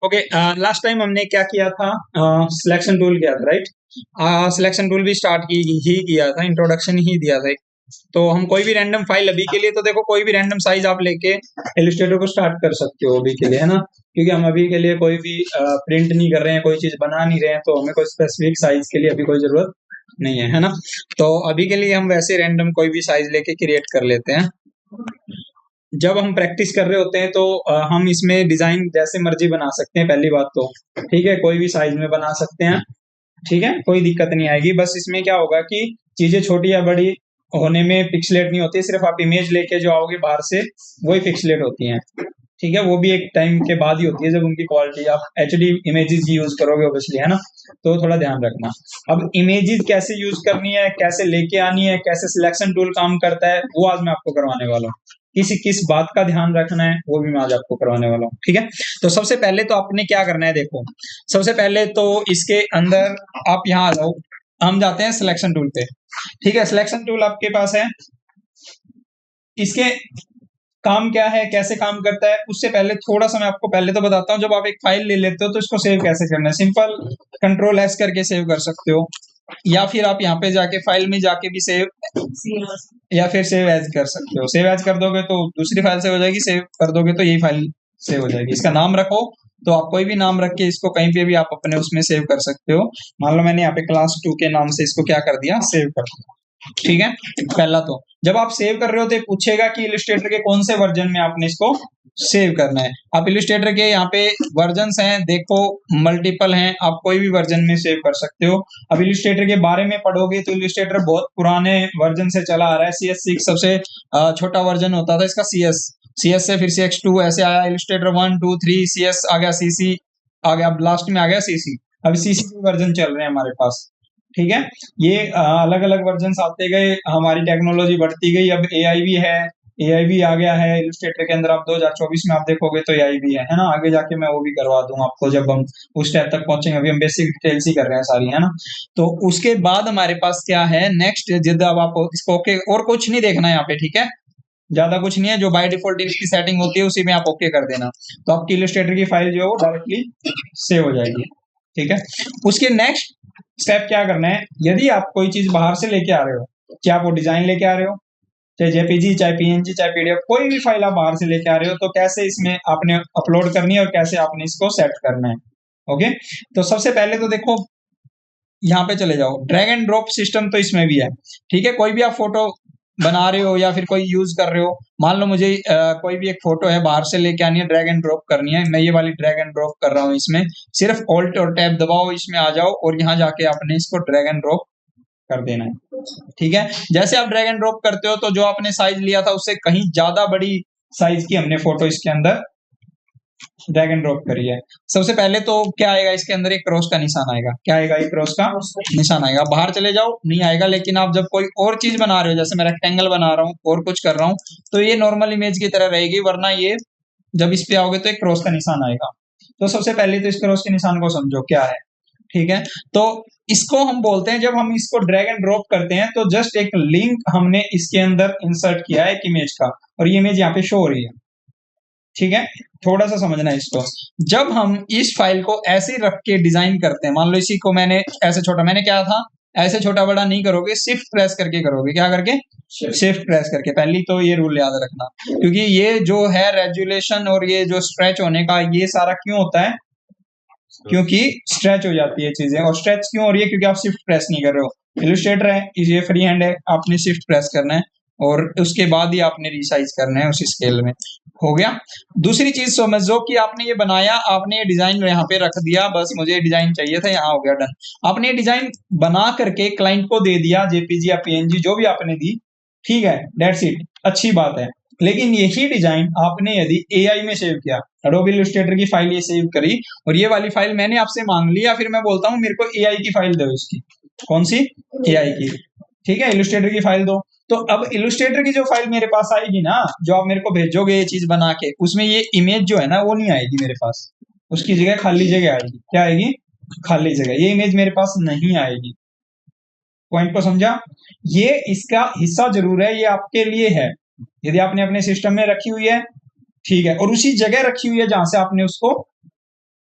Okay, last time हमने क्या किया था? सिलेक्शन टूल किया था, राइट? सिलेक्शन टूल भी स्टार्ट ही किया था, इंट्रोडक्शन ही दिया था। तो हम कोई भी रैंडम फाइल अभी के लिए, तो देखो कोई भी रैंडम साइज आप लेके इलस्ट्रेटर को स्टार्ट कर सकते हो अभी के लिए, है ना? क्योंकि हम अभी के लिए कोई भी प्रिंट नहीं कर रहे हैं, कोई चीज बना नहीं रहे हैं, तो हमें कोई स्पेसिफिक साइज के लिए अभी कोई जरूरत नहीं है ना? तो अभी के लिए हम वैसे रैंडम कोई भी साइज लेके क्रिएट कर लेते हैं। जब हम प्रैक्टिस कर रहे होते हैं तो हम इसमें डिजाइन जैसे मर्जी बना सकते हैं, पहली बात तो ठीक है, कोई भी साइज में बना सकते हैं, ठीक है, कोई दिक्कत नहीं आएगी। बस इसमें क्या होगा कि चीजें छोटी या बड़ी होने में पिक्सलेट नहीं होती, सिर्फ आप इमेज लेके जो आओगे बाहर से वही पिक्सलेट होती हैं, ठीक है। वो भी एक टाइम के बाद ही होती है, जब उनकी क्वालिटी आप एचडी इमेजेस यूज करोगे ऑब्वियसली, है ना? तो थोड़ा ध्यान रखना। अब इमेजेस कैसे यूज करनी है, कैसे लेके आनी है, कैसे सिलेक्शन टूल काम करता है, वो आज मैं आपको करवाने वाला हूँ। किस बात का ध्यान रखना है वो भी मैं आज आपको करवाने वाला हूँ, ठीक है। तो सबसे पहले तो आपने क्या करना है, देखो सबसे पहले तो इसके अंदर आप यहाँ आ जाओ, हम जाते हैं सिलेक्शन टूल पे, ठीक है। सिलेक्शन टूल आपके पास है, इसके काम क्या है, कैसे काम करता है, उससे पहले थोड़ा सा मैं आपको पहले तो बताता हूँ। जब आप एक फाइल ले लेते हो तो इसको सेव कैसे करना है, सिंपल कंट्रोल एस करके सेव कर सकते हो, या फिर आप यहाँ पे जाके फाइल में जाके भी सेव, या फिर सेव एज कर सकते हो। सेव एज कर दोगे तो दूसरी फाइल सेव हो जाएगी, सेव कर दोगे तो यही फाइल सेव हो जाएगी। इसका नाम रखो, तो आप कोई भी नाम रख के इसको कहीं पे भी आप अपने उसमें सेव कर सकते हो। मान लो मैंने यहाँ पे क्लास 2 के नाम से इसको क्या कर दिया, सेव कर दिया, ठीक है। पहला तो जब आप सेव कर रहे हो तो पूछेगा कि इलस्ट्रेटर के कौन से वर्जन में आपने इसको सेव करना है। आप इलस्ट्रेटर के यहाँ पे वर्जन्स हैं, देखो मल्टीपल हैं, आप कोई भी वर्जन में सेव कर सकते हो। अब इलस्ट्रेटर के बारे में पढ़ोगे तो इलस्ट्रेटर बहुत पुराने वर्जन से चला आ रहा है। CS6 सबसे छोटा वर्जन होता था इसका, CS से फिर CX2 ऐसे आया, इलस्ट्रेटर 1 2 3 CS आ गया, CC आ गया, लास्ट में आ गया CC। अब CC वर्जन चल रहे हैं हमारे पास, ठीक है। ये अलग अलग वर्जन आते गए, हमारी टेक्नोलॉजी बढ़ती गई, अब एआई भी है, एआई भी आ गया है इलस्ट्रेटर के अंदर। आप 2024 में आप देखोगे तो एआई भी है ना? आगे जाके मैं वो भी करवा दूंगा आपको जब हम उस टाइप तक पहुंचेंगे, अभी हम बेसिक डिटेल्स ही कर रहे हैं सारी, है ना? तो उसके बाद हमारे पास क्या है नेक्स्ट, जिद अब आप इसको ओके, और कुछ नहीं देखना है यहाँ पे, ठीक है। ज्यादा कुछ नहीं है, जो बाय डिफॉल्ट इसकी सेटिंग होती है उसी में आप ओके कर देना, तो आपकी इलस्ट्रेटर की फाइल जो है वो डायरेक्टली सेव हो जाएगी, ठीक है। उसके नेक्स्ट स्टेप क्या करना है, यदि आप कोई चीज बाहर से लेके आ रहे हो, चाहे आप वो डिजाइन लेके आ रहे हो, चाहे जेपीजी, चाहे पीएनजी, चाहे पीडीएफ, कोई भी फाइल आप बाहर से लेके आ रहे हो, तो कैसे इसमें आपने अपलोड करनी है और कैसे आपने इसको सेट करना है, ओके। तो सबसे पहले तो देखो यहाँ पे चले जाओ, ड्रैग एंड ड्रॉप सिस्टम तो इसमें भी है, ठीक है। कोई भी आप फोटो बना रहे हो या फिर कोई यूज कर रहे हो, मान लो मुझे कोई भी एक फोटो है बाहर से लेके आनी है, ड्रैग एंड ड्रॉप करनी है, मैं ये वाली ड्रैग एंड ड्रॉप कर रहा हूँ इसमें। सिर्फ ऑल्ट और टैब दबाओ, इसमें आ जाओ और यहाँ जाके आपने इसको ड्रैग एंड ड्रॉप कर देना है, ठीक है। जैसे आप ड्रैग एंड ड्रॉप करते हो तो जो आपने साइज लिया था उससे कहीं ज्यादा बड़ी साइज की हमने फोटो इसके अंदर ड्रैग एंड ड्रॉप करी है। सबसे पहले तो क्या आएगा इसके अंदर, एक क्रॉस का निशान आएगा, क्या आएगा, एक क्रॉस का निशान आएगा। बाहर चले जाओ, नहीं आएगा, लेकिन आप जब कोई और चीज बना रहे हो, जैसे मैं रेक्टेंगल बना रहा हूँ और कुछ कर रहा हूँ, तो ये नॉर्मल इमेज की तरह रहेगी, वरना ये जब इस पे आओगे तो एक क्रॉस का निशान आएगा। तो सबसे पहले तो इस क्रॉस के निशान को समझो क्या है, ठीक है। तो इसको हम बोलते हैं, जब हम इसको ड्रैग एंड ड्रॉप करते हैं तो जस्ट एक लिंक हमने इसके अंदर इंसर्ट किया है एक इमेज का, और ये इमेज यहाँ पे शो हो रही है, ठीक है। थोड़ा सा समझना है इसको। जब हम इस फाइल को ऐसे रख के डिजाइन करते हैं, मान लो इसी को मैंने ऐसे छोटा, मैंने क्या था, ऐसे छोटा बड़ा नहीं करोगे, शिफ्ट प्रेस करके करोगे, क्या करके, शिफ्ट प्रेस करके। पहली तो ये रूल याद रखना, क्योंकि ये जो है रेजुलेशन और ये जो स्ट्रेच होने का, ये सारा क्यों होता है, क्योंकि स्ट्रेच हो जाती है चीजें। और स्ट्रेच क्यों हो रही है, क्योंकि आप शिफ्ट प्रेस नहीं कर रहे हो। इलस्ट्रेटर है, ये फ्री हैंड है, आपने शिफ्ट प्रेस करना है और उसके बाद ही आपने रिसाइज करना है उसी स्केल में। हो गया। दूसरी चीज समझो कि आपने ये बनाया, आपने ये डिजाइन यहाँ पे रख दिया, बस मुझे ये डिजाइन चाहिए था, यहाँ हो गया डन। आपने ये डिजाइन बना करके क्लाइंट को दे दिया, जेपीजी या पीएनजी जो भी आपने दी, ठीक है, दैट्स इट, अच्छी बात है। लेकिन यही डिजाइन आपने यदि एआई में सेव किया, एडोबी इलस्ट्रेटर की फाइल ये सेव करी, और ये वाली फाइल मैंने आपसे मांग ली, या फिर मैं बोलता हूँ मेरे को एआई की फाइल दो इसकी, कौन सी, एआई की, ठीक है, इलस्ट्रेटर की फाइल दो। तो अब इलस्ट्रेटर की जो फाइल मेरे पास आएगी ना, जो आप मेरे को भेजोगे ये चीज बना के, उसमें ये इमेज जो है ना वो नहीं आएगी मेरे पास, उसकी जगह खाली जगह आएगी। क्या आएगी, खाली जगह, ये इमेज मेरे पास नहीं आएगी। पॉइंट को समझा? ये इसका हिस्सा जरूर है, ये आपके लिए है, यदि आपने अपने सिस्टम में रखी हुई है, ठीक है, और उसी जगह रखी हुई है जहां से आपने उसको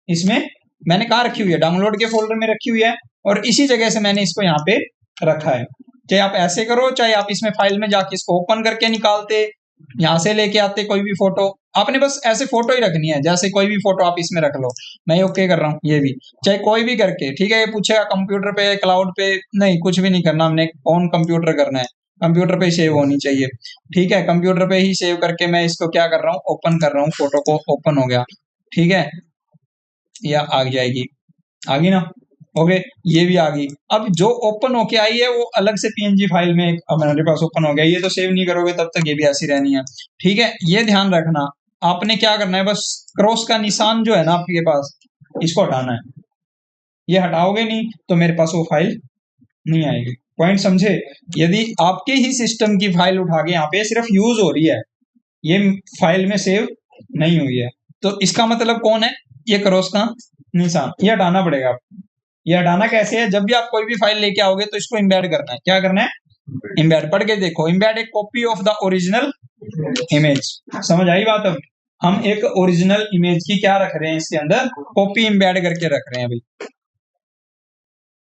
इसमें मैंने कहाँ रखी हुई है, डाउनलोड के फोल्डर में रखी हुई है, और इसी जगह से मैंने इसको यहाँ पे रखा है। चाहे आप ऐसे करो, चाहे आप इसमें फाइल में जाके इसको ओपन करके निकालते, यहाँ से लेके आते कोई भी फोटो, आपने बस ऐसे फोटो ही रखनी है, जैसे कोई भी फोटो आप इसमें रख लो। मैं ये ओके कर रहा हूँ, ये भी चाहे कोई भी करके, ठीक है। ये पूछेगा कंप्यूटर पे, क्लाउड पे, नहीं कुछ भी नहीं करना, हमने ऑन कंप्यूटर करना है, कंप्यूटर पे सेव होनी चाहिए, ठीक है। कंप्यूटर पे ही सेव करके मैं इसको क्या कर रहा हूँ, ओपन कर रहा हूँ, फोटो को ओपन हो गया, ठीक है। या आ जाएगी, आ गई ना, ओके, ये भी आ गई। अब जो ओपन होके आई है वो अलग से पीएनजी फाइल में अब मेरे पास ओपन हो गया, ये तो सेव नहीं करोगे तब तक ये भी ऐसी रहनी है, ठीक है। ये ध्यान रखना, आपने क्या करना है, बस क्रॉस का निशान जो है ना आपके पास, इसको हटाना है। ये हटाओगे नहीं तो मेरे पास वो फाइल नहीं आएगी। पॉइंट समझे? यदि आपके ही सिस्टम की फाइल उठा के यहाँ पे सिर्फ यूज हो रही है, ये फाइल में सेव नहीं हुई है, तो इसका मतलब कौन है, ये क्रॉस का निशान, ये हटाना पड़ेगा आपको। ये हटाना कैसे है, जब भी आप कोई भी फाइल लेके आओगे तो इसको इम्बेड करना है। क्या करना है, इम्बेड। पढ़ के देखो, इम्बेड एक copy of the original image. समझ आई बात? अब हम एक ओरिजिनल इमेज की क्या रख रहे हैं, इसके अंदर कॉपी इम्बेड करके रख रहे हैं भाई।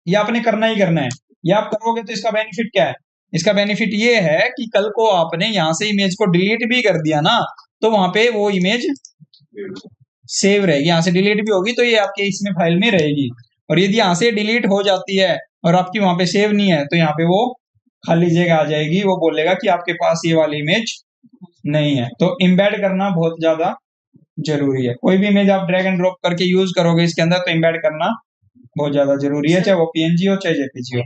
ये आपने करना ही करना है। ये आप करोगे तो इसका बेनिफिट क्या है, इसका बेनिफिट ये है कि कल को आपने यहां से इमेज को डिलीट भी कर दिया ना, तो वहां पे वो इमेज सेव रहेगी। यहाँ से डिलीट भी होगी तो ये आपके इसमें फाइल में रहेगी, और यदि यहाँ से डिलीट हो जाती है और आपकी वहां पे सेव नहीं है, तो यहाँ पे वो खाली जगह आ जाएगी, वो बोलेगा कि आपके पास ये वाली इमेज नहीं है। तो इम्बेड करना बहुत ज्यादा जरूरी है। कोई भी इमेज आप ड्रैग एंड ड्रॉप करके यूज करोगे इसके अंदर, तो इम्बेड करना बहुत ज्यादा जरूरी है, चाहे वो पीएनजी हो चाहे जेपीजी हो,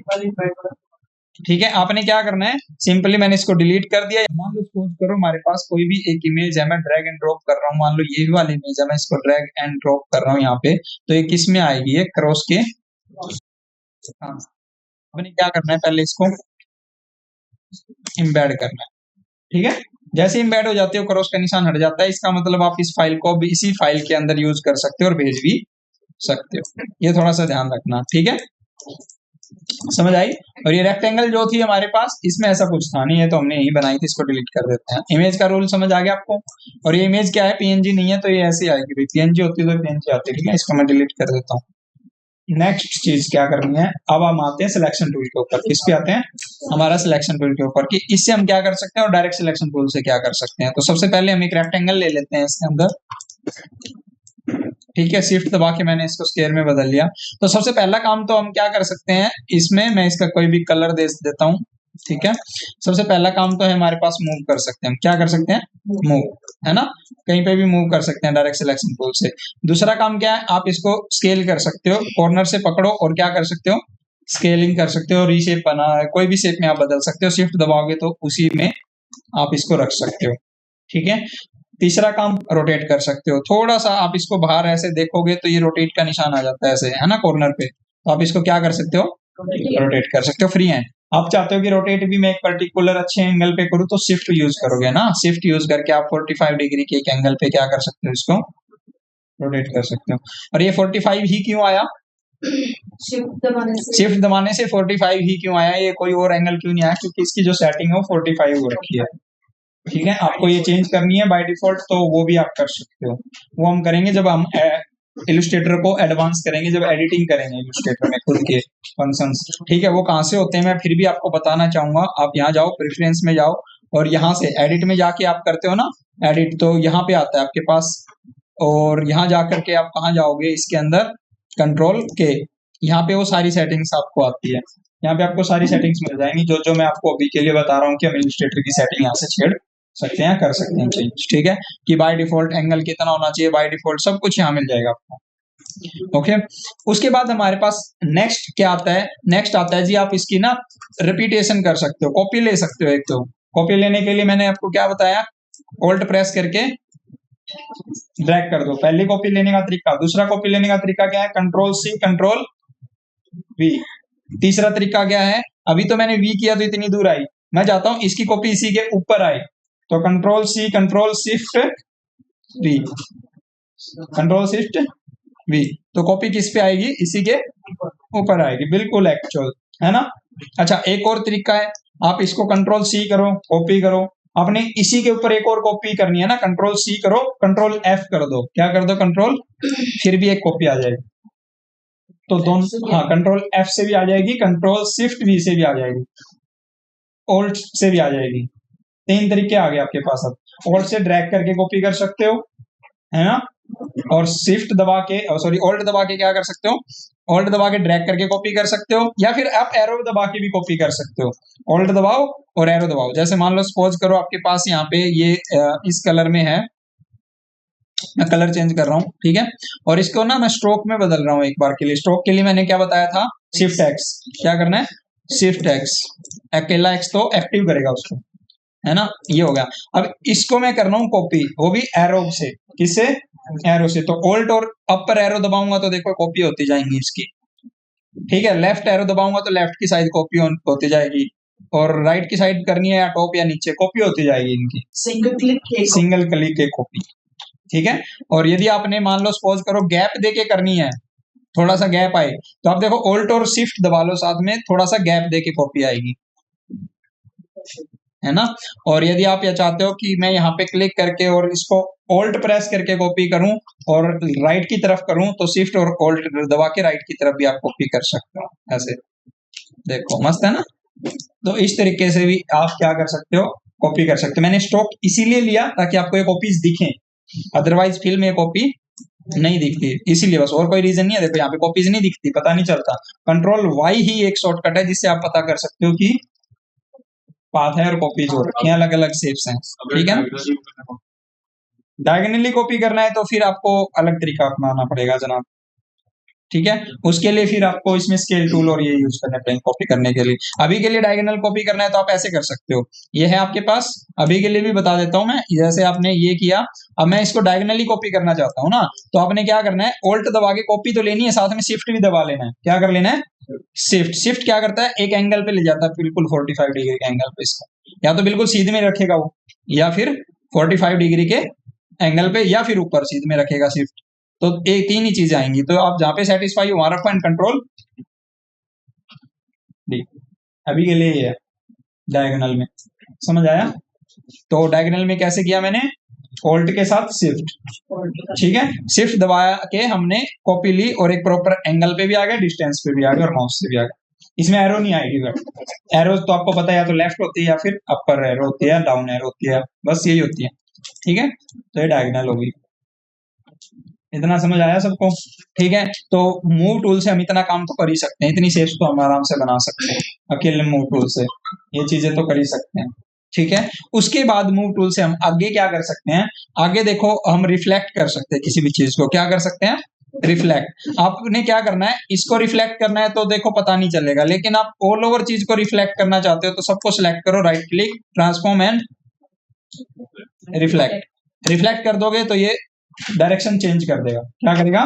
ठीक है। आपने क्या करना है, सिंपली मैंने इसको डिलीट कर दिया। मान लो सपोज करो हमारे पास कोई भी एक इमेज है, मैं ड्रैग एंड ड्रॉप कर रहा हूँ, मान लो ये वाली इमेज है, मैं इसको ड्रैग एंड ड्रॉप कर रहा हूँ यहाँ पे, तो ये किस में आएगी, ये क्रॉस के, हाँ। आपने क्या करना है, पहले इसको इम्बेड करना है, ठीक है। जैसे इम्बेड हो जाती है, क्रॉस का निशान हट जाता है, इसका मतलब आप इस फाइल को भी इसी फाइल के अंदर यूज कर सकते हो और भेज भी सकते हो। ये थोड़ा सा ध्यान रखना, ठीक है, समझ आई। और ये रेक्टेंगल जो थी हमारे पास, इसमें ऐसा कुछ था नहीं, है तो हमने यही बनाई थी, इसको डिलीट कर देते हैं। इमेज का रूल समझ आ गया आपको। और ये इमेज क्या है, पीएनजी नहीं है, तो ये ऐसे आएगी भाई, पीएनजी होती तो पीएनजी आती, ठीक है। इसको मैं डिलीट कर देता हूँ। नेक्स्ट चीज क्या करनी है, अब हम आते हैं सिलेक्शन टूल के ऊपर। किस पे आते हैं, हमारा सिलेक्शन टूल के ऊपर, कि इससे हम क्या कर सकते हैं और डायरेक्ट सिलेक्शन टूल से क्या कर सकते हैं। तो सबसे पहले हम एक रेक्टेंगल ले लेते हैं इसके अंदर, ठीक है। शिफ्ट दबा के मैंने इसको स्क्वायर में बदल लिया। तो सबसे पहला काम तो हम क्या कर सकते हैं, इसमें मैं इसका कोई भी कलर दे देता हूँ, ठीक है। सबसे पहला काम तो है हमारे पास मूव कर सकते हैं, हम क्या कर सकते हैं, मूव, है ना, कहीं पे भी मूव कर सकते हैं डायरेक्ट सिलेक्शन टूल से। दूसरा काम क्या है, आप इसको स्केल कर सकते हो, कॉर्नर से पकड़ो और क्या कर सकते हो, स्केलिंग कर सकते हो, रीशेप बना, कोई भी शेप में आप बदल सकते हो। शिफ्ट दबाओगे तो उसी में आप इसको रख सकते हो, ठीक है। तीसरा काम, रोटेट कर सकते हो, थोड़ा सा आप इसको बाहर ऐसे देखोगे तो ये रोटेट का निशान आ जाता है ऐसे, है ना, कॉर्नर पे, तो आप इसको क्या कर सकते हो, रोटेट कर सकते हो, फ्री हैंड। आप चाहते हो कि रोटेट भी मैं एक पर्टिकुलर अच्छे एंगल पे करूँ, तो शिफ्ट यूज करोगे ना, शिफ्ट यूज करके आप 45 डिग्री के एक एंगल पे क्या कर सकते हो, इसको रोटेट कर सकते हो। और ये 45 ही क्यों आया, शिफ्ट दबाने से 45 ही क्यों आया, ये कोई और एंगल क्यों नहीं आया, क्योंकि इसकी जो सेटिंग है वो 45 हो रखी है, ठीक है। आपको ये चेंज करनी है बाय डिफॉल्ट, तो वो भी आप कर सकते हो। वो हम करेंगे जब हम इलस्ट्रेटर को एडवांस करेंगे, जब एडिटिंग करेंगे इलस्ट्रेटर में खुद के फंक्शंस, ठीक है। वो कहाँ से होते हैं मैं फिर भी आपको बताना चाहूंगा। आप यहाँ जाओ, प्रेफरेंस में जाओ, और यहाँ से एडिट में जाके आप करते हो ना एडिट, तो यहाँ पे आता है आपके पास, और यहाँ जाकर के आप कहाँ जाओगे, इसके अंदर कंट्रोल के, यहाँ पे वो सारी सेटिंग्स आपको आती है। यहाँ पे आपको सारी सेटिंग्स मिल जाएंगी, जो जो मैं आपको अभी के लिए बता रहा हूँ कि हम इलस्ट्रेटर की सेटिंग यहाँ से छेड़ सकते हैं, कर सकते हैं चेंज, ठीक है। कि बाय डिफॉल्ट एंगल कितना होना चाहिए, बाय डिफॉल्ट सब कुछ यहाँ मिल जाएगा आपको, ओके। उसके बाद हमारे पास नेक्स्ट क्या आता है, नेक्स्ट आता है जी, आप इसकी ना रिपीटेशन कर सकते हो, कॉपी ले सकते हो। एक तो कॉपी लेने के लिए मैंने आपको क्या बताया, ऑल्ट प्रेस करके ड्रैग कर दो, पहली कॉपी लेने का तरीका। दूसरा कॉपी लेने का तरीका क्या है, कंट्रोल सी कंट्रोल वी। तीसरा तरीका क्या है, अभी तो मैंने वी किया तो इतनी दूर आई, मैं चाहता हूं इसकी कॉपी इसी के ऊपर आए, तो control C control shift V, control shift V, तो कॉपी किस पे आएगी, इसी के ऊपर आएगी, बिल्कुल एक्चुअल, है ना। अच्छा, एक और तरीका है, आप इसको कंट्रोल सी करो, कॉपी करो, आपने इसी के ऊपर एक और कॉपी करनी है ना, कंट्रोल सी करो, कंट्रोल एफ कर दो, क्या कर दो, कंट्रोल, फिर भी एक कॉपी आ जाएगी। तो दोनों, हाँ, कंट्रोल एफ से भी आ जाएगी, कंट्रोल शिफ्ट वी से भी आ जाएगी, ऑल्ट से भी आ जाएगी। 3 तरीके आ गए आपके पास। अब ऑल्ट से ड्रैग करके कॉपी कर सकते हो, है ना, और शिफ्ट दबा के, सॉरी, ऑल्ट दबा के क्या कर सकते हो, ऑल्ट दबा के ड्रैग करके कॉपी कर सकते हो, या फिर आप एरो दबा के भी कॉपी कर सकते हो। ऑल्ट दबाओ और एरो दबाओ। जैसे मान लो सपोज करो आपके पास यहाँ पे ये इस कलर में है, मैं कलर चेंज कर रहा हूँ, ठीक है, और इसको ना मैं स्ट्रोक में बदल रहा हूँ एक बार के लिए। स्ट्रोक के लिए मैंने क्या बताया था, शिफ्ट एक्स, क्या करना है, शिफ्ट एक्स, अकेला एक्स तो एक्टिव करेगा उसको, है ना, ये हो गया। अब इसको मैं कर रहा हूँ कॉपी, वो भी एरो से, किससे, एरो से। तो ऑल्ट और अपर एरो दबाऊंगा तो देखो कॉपी होती जाएंगी इसकी, ठीक है। लेफ्ट एरो दबाऊंगा तो लेफ्ट की साइड कॉपी होती जाएगी, और राइट की साइड करनी है या टॉप या नीचे, कॉपी होती जाएगी इनकी, सिंगल क्लिक के कॉपी, ठीक है। और यदि आपने मान लो सपोज करो गैप देके करनी है, थोड़ा सा गैप आए, तो आप देखो ऑल्ट और शिफ्ट दबा लो साथ में, थोड़ा सा गैप देके कॉपी आएगी, है ना। और यदि आप ये चाहते हो कि मैं यहाँ पे क्लिक करके और इसको ऑल्ट प्रेस करके कॉपी करूं और राइट की तरफ करूं, तो शिफ्ट और ऑल्ट दबा के राइट की तरफ भी आप कॉपी कर सकते हो, ऐसे देखो, मस्त है ना। तो इस तरीके से भी आप क्या कर सकते हो, कॉपी कर सकते हो। मैंने स्टॉक इसीलिए लिया ताकि आपको ये कॉपीज दिखें, अदरवाइज फिल्म में कॉपी नहीं दिखती, इसीलिए बस, और कोई रीजन नहीं है। देखो यहाँ पे कॉपीज नहीं दिखती, पता नहीं चलता। कंट्रोल वाई ही एक शॉर्टकट है जिससे आप पता कर सकते हो कि पाथ है और कॉपीज हो रखी हैं, अलग अलग शेप्स हैं, ठीक है ना। डायगोनली कॉपी करना है तो फिर आपको अलग तरीका अपनाना पड़ेगा जनाब, ठीक है। उसके लिए फिर आपको इसमें स्केल टूल और ये यूज करने पड़ेंगे कॉपी करने के लिए। अभी के लिए डायगोनल कॉपी करना है तो आप ऐसे कर सकते हो, ये है आपके पास। अभी के लिए भी बता देता हूं मैं, जैसे आपने ये किया, अब मैं इसको डायगोनली कॉपी करना चाहता हूँ ना, तो आपने क्या करना है, ऑल्ट दबा के कॉपी तो लेनी है, साथ में शिफ्ट भी दबा लेना है। क्या कर लेना है, शिफ्ट। शिफ्ट क्या करता है, एक एंगल पे ले जाता है, बिल्कुल 45 डिग्री के एंगल पे इसको, या तो बिल्कुल सीधे में रखेगा वो, या फिर 45 डिग्री के एंगल पे, या फिर ऊपर सीधे में रखेगा शिफ्ट। तो एक 3 ही चीजें आएंगी, तो आप जहां पे सेटिस्फाई हो वहां रखो एंड कंट्रोल डी। अभी के लिए ये है डायगोनल में, समझ आया। तो डायगोनल में कैसे किया मैंने, ऑल्ट के साथ शिफ्ट, ठीक है, शिफ्ट दबाया के हमने कॉपी ली और एक प्रॉपर एंगल पे भी आ गया, डिस्टेंस पे भी आ गया और माउस से भी आ गया। इसमें एरो नहीं आएगी, एरो तो आपको पता है, या तो लेफ्ट होती है या फिर अपर एरो होती है, डाउन एरो होती है, बस यही होती है, ठीक है। तो ये डायगोनल होगी, इतना समझ आया सबको, ठीक है। तो मूव टूल से हम इतना काम तो कर ही सकते हैं, इतनी शेप्स तो हम आराम से बना सकते हैं अकेले मूव टूल से, ये चीजें तो कर ही सकते हैं, ठीक है। उसके बाद मूव टूल से हम आगे क्या कर सकते हैं, आगे देखो हम रिफ्लेक्ट कर सकते हैं किसी भी चीज को, क्या कर सकते हैं, रिफ्लेक्ट। आपने क्या करना है, इसको रिफ्लेक्ट करना है तो देखो पता नहीं चलेगा, लेकिन आप ऑल ओवर चीज को रिफ्लेक्ट करना चाहते हो तो सबको सिलेक्ट करो, right click, transform and reflect. Reflect कर दोगे तो ये डायरेक्शन चेंज कर देगा, क्या करेगा,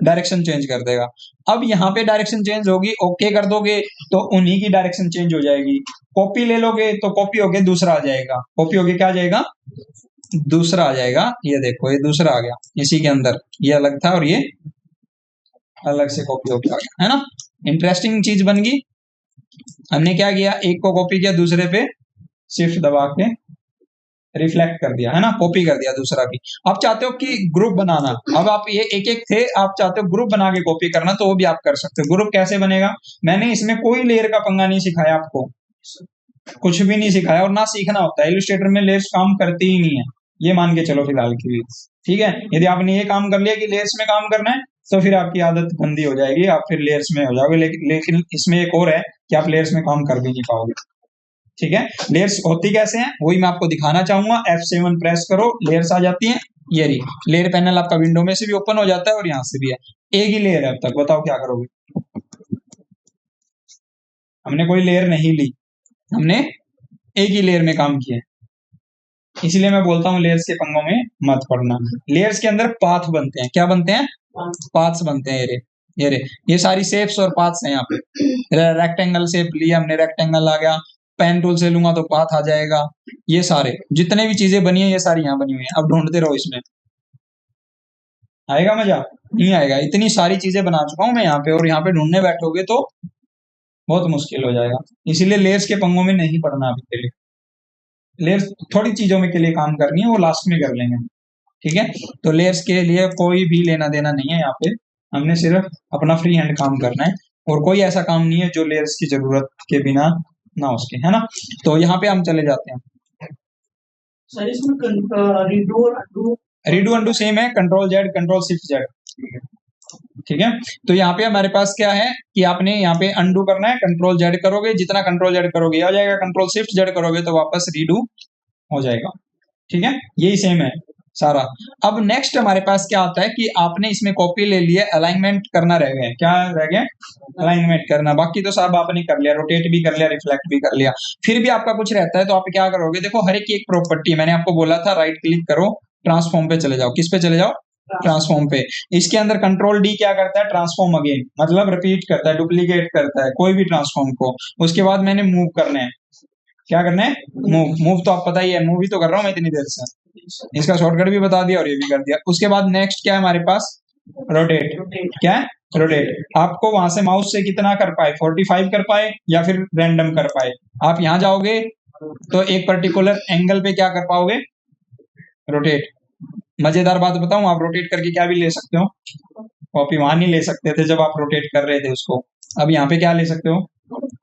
डायरेक्शन चेंज कर देगा। अब यहाँ पे डायरेक्शन चेंज होगी, ओके कर दोगे तो उन्हीं की डायरेक्शन चेंज हो जाएगी। कॉपी ले लोगे तो कॉपी होके दूसरा आ जाएगा, कॉपी होके क्या आ जाएगा, दूसरा आ जाएगा। ये देखो ये दूसरा आ गया, इसी के अंदर ये अलग था और ये अलग से कॉपी होके आ गया, है ना। इंटरेस्टिंग चीज बन गई। हमने क्या किया, एक को कॉपी किया, दूसरे पे शिफ्ट दबा के रिफ्लेक्ट कर दिया, है ना, कॉपी कर दिया दूसरा भी। आप चाहते हो कि ग्रुप बनाना, अब आप ये एक एक थे, आप चाहते हो ग्रुप बना के कॉपी करना, तो वो भी आप कर सकते हो। ग्रुप कैसे बनेगा, मैंने इसमें कोई लेयर का पंगा नहीं सिखाया आपको, कुछ भी नहीं सिखाया, और ना सीखना होता है, इलस्ट्रेटर में लेयर्स काम करती ही नहीं है, ये मान के चलो फिलहाल के लिए, ठीक है। यदि आपने ये काम कर लिया कि लेयर्स में काम करना है, तो फिर आपकी आदत गंदी हो जाएगी, आप फिर लेयर्स में हो जाओगे। लेकिन इसमें एक और है कि आप लेयर्स में काम कर भी नहीं पाओगे, ठीक है। लेयर्स होती कैसे हैं वही मैं आपको दिखाना चाहूंगा। F7 प्रेस करो, लेयर्स आ जाती हैं, ये रही लेयर पैनल आपका, विंडो में से भी ओपन हो जाता है और यहाँ से भी है, एक ही लेयर है अब तक, बताओ क्या करोगे। हमने कोई लेयर नहीं ली, हमने एक ही लेयर में काम किया, इसलिए मैं बोलता हूँ लेयर्स के पंगों में मत पड़ना। लेयर्स के अंदर पाथ बनते हैं, क्या बनते हैं, पाथ्स बनते हैं, ये सारी शेप्स और पाथ्स हैं यहाँ पे। रेक्टेंगल शेप लिया हमने, रेक्टेंगल आ गया, पेन टूल से लूंगा तो पाथ आ जाएगा। ये सारे जितने भी चीजें बनी है ये सारी यहाँ बनी हुई है, अब ढूंढते रहो इसमें, आएगा मजा, नहीं आएगा। इतनी सारी चीजें बना चुका हूं मैं यहाँ पे, और यहाँ पे ढूंढने बैठोगे तो बहुत मुश्किल हो जाएगा, इसीलिए लेयर्स के पंगों में नहीं पड़ना अभी के लिए। लेयर्स थोड़ी चीजों में के लिए काम करनी है, वो लास्ट में कर लेंगे, ठीक है। तो लेयर्स के लिए कोई भी लेना देना नहीं है यहाँ पे, हमने सिर्फ अपना फ्री हैंड काम करना है, और कोई ऐसा काम नहीं है जो लेयर्स की जरूरत के बिना ना उसके, है ना। तो यहाँ पे हम चले जाते हैं। सर इसमें रीडू अंडू सेम है, control Z control shift Z, ठीक है। तो यहाँ पे हमारे पास क्या है कि आपने यहाँ पे अंडू करना है, कंट्रोल जेड करोगे, जितना कंट्रोल जेड करोगे आ जाएगा, कंट्रोल शिफ्ट जेड करोगे तो वापस रीडू हो जाएगा, ठीक है। यही सेम है सारा। अब नेक्स्ट हमारे पास क्या आता है कि आपने इसमें कॉपी ले लिया, अलाइनमेंट करना रह गया, क्या रह गया, अलाइनमेंट करना, बाकी तो सब आपने कर लिया, रोटेट भी कर लिया, रिफ्लेक्ट भी कर लिया। फिर भी आपका कुछ रहता है तो आप क्या करोगे, देखो हर एक प्रॉपर्टी मैंने आपको बोला था, राइट क्लिक करो, ट्रांसफॉर्म पे चले जाओ, किस पे चले जाओ, ट्रांसफॉर्म पे। इसके अंदर कंट्रोल डी क्या करता है, ट्रांसफॉर्म अगेन, मतलब रिपीट करता है, डुप्लीकेट करता है कोई भी ट्रांसफॉर्म को। उसके बाद मैंने मूव करना है, क्या करना है, मूव। मूव तो आप पता ही है, मूव ही तो कर रहा हूं मैं इतनी देर से, इसका शॉर्टकट भी बता दिया और ये भी कर दिया। उसके बाद नेक्स्ट क्या है हमारे पास, रोटेट, क्या है, रोटेट। आपको वहां से माउस से कितना कर पाए, 45 कर पाए या फिर रैंडम कर पाए। आप यहां जाओगे तो एक पर्टिकुलर एंगल पे क्या कर पाओगे, रोटेट। मजेदार बात बताऊं, आप रोटेट करके क्या भी ले सकते हो, कॉपी वहां नहीं ले सकते थे जब आप रोटेट कर रहे थे उसको, अब यहाँ पे क्या ले सकते हो,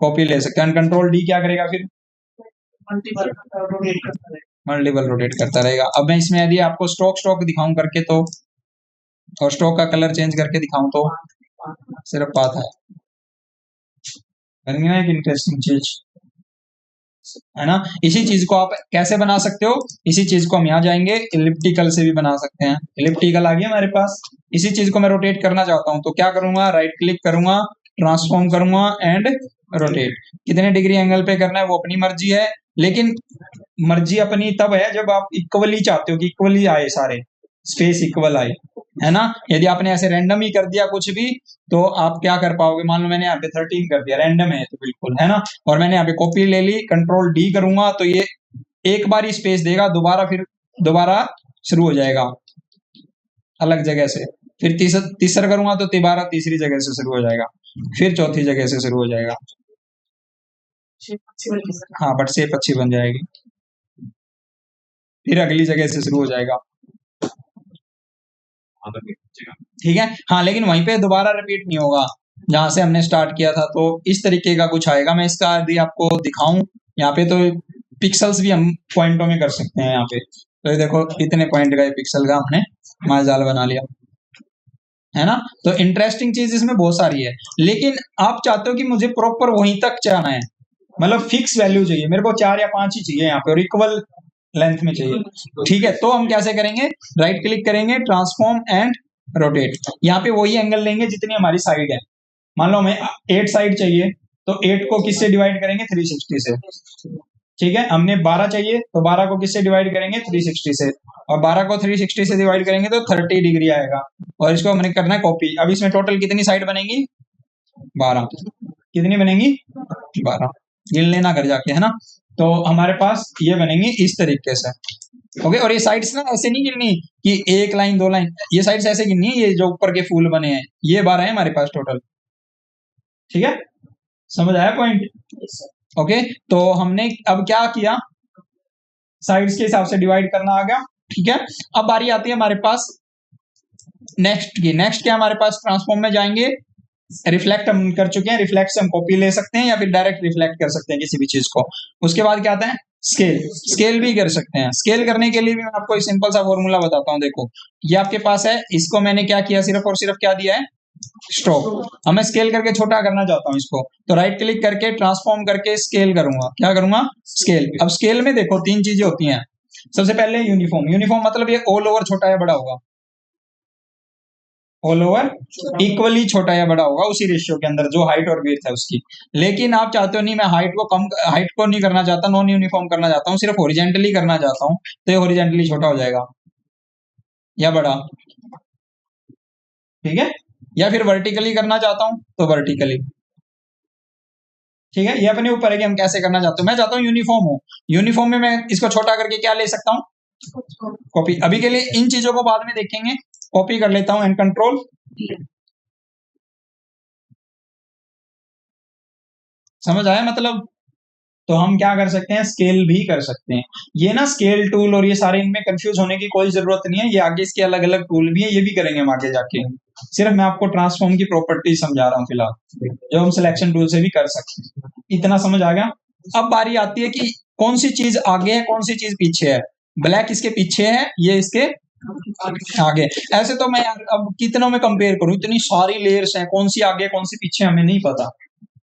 कॉपी ले सकते हो। कंट्रोल डी क्या करेगा फिर, मल्टीपल रोटेट करता रहेगा। अब मैं इसमें यदि आपको स्ट्रोक स्ट्रोक दिखाऊं करके तो, और स्ट्रोक का कलर चेंज करके दिखाऊं तो सिर्फ बात है एक इंटरेस्टिंग चीज, है ना। इसी चीज को आप कैसे बना सकते हो, इसी चीज को हम यहाँ जाएंगे, इलिप्टिकल से भी बना सकते हैं। इलिप्टिकल आ गया हमारे पास, इसी चीज को मैं रोटेट करना चाहता हूं तो क्या करूंगा, राइट क्लिक करूंगा, ट्रांसफॉर्म करूंगा एंड रोटेट। कितने डिग्री एंगल पे करना है वो अपनी मर्जी है, लेकिन मर्जी अपनी तब है जब आप इक्वली चाहते हो कि इक्वली आए सारे, स्पेस इक्वल आए, है ना। यदि आपने ऐसे रैंडम ही कर दिया कुछ भी तो आप क्या कर पाओगे, मान लो मैंने यहाँ पे 13 कर दिया, रैंडम है तो बिल्कुल, है ना। और मैंने यहाँ पे कॉपी ले ली, कंट्रोल डी करूंगा तो ये एक बार ही स्पेस देगा, दोबारा फिर दोबारा शुरू हो जाएगा अलग जगह से। फिर तीसरा करूंगा तो दोबारा तीसरी जगह से शुरू हो जाएगा, फिर चौथी जगह से शुरू हो जाएगा। हाँ बट शेप अच्छी बन जाएगी, फिर अगली जगह से शुरू हो जाएगा, ठीक है। हाँ लेकिन वहीं पे दोबारा रिपीट नहीं होगा जहां से हमने स्टार्ट किया था, तो इस तरीके का कुछ आएगा। मैं इसका यदि आपको दिखाऊं यहाँ पे तो पिक्सल्स भी हम पॉइंटों में कर सकते हैं यहाँ पे, तो ये देखो इतने पॉइंट का पिक्सल का हमने मायाजाल बना लिया, है ना। तो इंटरेस्टिंग चीज इसमें बहुत सारी है, लेकिन आप चाहते हो कि मुझे प्रॉपर वहीं तक जाना है, मतलब फिक्स वैल्यू चाहिए मेरे को, 4 या 5 ही चाहिए यहाँ पे और इक्वल लेंथ में चाहिए, ठीक है। तो हम कैसे करेंगे, राइट क्लिक करेंगे, ट्रांसफॉर्म एंड रोटेट। यहाँ पे वही एंगल लेंगे जितनी हमारी साइड है, मान लो हमें 8 साइड चाहिए तो 8 को किससे डिवाइड करेंगे, 360 से, ठीक है। हमने 12 चाहिए तो 12 को किससे डिवाइड करेंगे, 360 से, और 12 को 360 से डिवाइड करेंगे तो 30 डिग्री आएगा, और इसको हमने करना है कॉपी। अब इसमें टोटल कितनी साइड बनेगी, 12, कितनी बनेंगी, 12, गिन लेना घर जाके, है ना। तो हमारे पास ये बनेंगी इस तरीके से, ओके। और ये साइड्स ना ऐसे नहीं गिननी कि एक लाइन 2 लाइन, ये साइड्स ऐसे गिननी है, ये जो ऊपर के फूल बने हैं ये 12 है हमारे पास टोटल, ठीक है। समझ आया पॉइंट, ओके। तो हमने अब क्या किया, साइड्स के हिसाब से डिवाइड करना आ गया, ठीक है। अब बारी आती है हमारे पास नेक्स्ट की। नेक्स्ट क्या हमारे पास, ट्रांसफॉर्म में जाएंगे, रिफ्लेक्ट हम कर चुके हैं, रिफ्लेक्ट से हम कॉपी ले सकते हैं या फिर डायरेक्ट रिफ्लेक्ट कर सकते हैं किसी भी चीज को। उसके बाद क्या आता है, स्केल, स्केल भी कर सकते हैं। स्केल करने के लिए भी मैं आपको एक सिंपल सा फॉर्मूला बताता हूँ, देखो ये आपके पास है, इसको मैंने क्या किया, सिर्फ और सिर्फ क्या दिया है, स्ट्रोक। अब मैं स्केल करके छोटा करना चाहता हूँ इसको, तो राइट क्लिक करके ट्रांसफॉर्म करके स्केल करूंगा, क्या करूंगा, स्केल। अब स्केल में देखो 3 चीजें होती हैं, सबसे पहले यूनिफॉर्म, यूनिफॉर्म मतलब ये ऑल ओवर छोटा या बड़ा होगा, ऑल ओवर इक्वली छोटा या बड़ा होगा उसी रेशियो के अंदर जो हाइट और विड्थ है उसकी। लेकिन आप चाहते हो नहीं, मैं हाइट को नहीं करना चाहता, नॉन यूनिफॉर्म करना चाहता हूँ, सिर्फ हॉरिजेंटली करना चाहता हूँ, तो ये हॉरिजेंटली छोटा हो जाएगा या बड़ा, ठीक है। या फिर वर्टिकली करना चाहता हूँ तो वर्टिकली, ठीक है। ये अपने ऊपर है कि हम कैसे करना चाहते हैं। मैं चाहता हूँ यूनिफॉर्म हो, यूनिफॉर्म में मैं इसको छोटा करके क्या ले सकता हूँ, कॉपी। अभी के लिए इन चीजों को बाद में देखेंगे, कॉपी कर लेता हूं एंड कंट्रोल, समझ आया मतलब। तो हम क्या कर सकते हैं, स्केल भी कर सकते हैं। ये ना स्केल टूल और ये सारे, इनमें कंफ्यूज होने की कोई जरूरत नहीं है, ये आगे इसके अलग अलग टूल भी है, ये भी करेंगे हम आगे जाके। सिर्फ मैं आपको ट्रांसफॉर्म की प्रॉपर्टी समझा रहा हूँ फिलहाल, जो हम सिलेक्शन टूल से भी कर सकते हैं। इतना समझ आ गया। अब बारी आती है कि कौन सी चीज आगे है, कौन सी चीज पीछे है। ब्लैक इसके पीछे है, ये इसके आगे। ऐसे तो मैं यार अब कितनों में कंपेयर करूं, इतनी सारी लेयर्स हैं, कौन सी आगे कौन सी पीछे हमें नहीं पता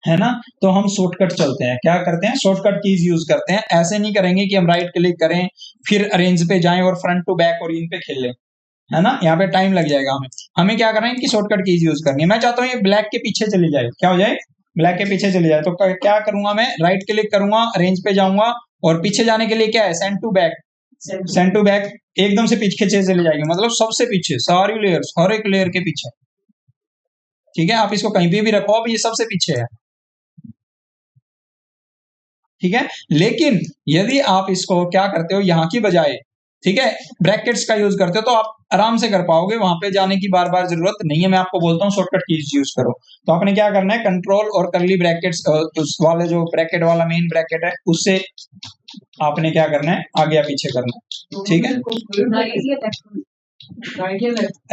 है ना। तो हम शॉर्टकट चलते हैं, क्या करते हैं, शॉर्टकट कीज यूज करते हैं। ऐसे नहीं करेंगे कि हम राइट क्लिक करें फिर अरेंज पे जाएं और फ्रंट टू बैक और इन पे खेलें, है ना, यहाँ पे टाइम लग जाएगा हमें। हमें क्या करना है, इनकी शॉर्टकट कीज यूज करनी है। मैं चाहता हूँ ये ब्लैक के पीछे चली जाए, क्या हो जाए, ब्लैक के पीछे चली जाए। तो क्या करूंगा, मैं राइट क्लिक करूंगा, अरेंज पे जाऊंगा और पीछे जाने के लिए क्या है, send to back. Send to back एकदम से पीछे चली जाएगी, मतलब सबसे पीछे, सारी लेयर्स, हर एक लेयर के पीछे। ठीक है, आप इसको कहीं पे भी रखो, अब ये सबसे पीछे है। ठीक है, लेकिन यदि आप इसको क्या करते हो, यहाँ की बजाय, ठीक है, ब्रैकेट्स का यूज करते हो, तो आप आराम से कर पाओगे, वहां पे जाने की बार बार जरूरत नहीं है। मैं आपको बोलता हूँ शॉर्टकट कीज यूज करो। तो आपने क्या करना है, कंट्रोल और कर्ली ब्रैकेट्स, उस वाले जो ब्रैकेट वाला मेन ब्रैकेट है, उससे आपने क्या करना है, आगे या पीछे करना है। ठीक है,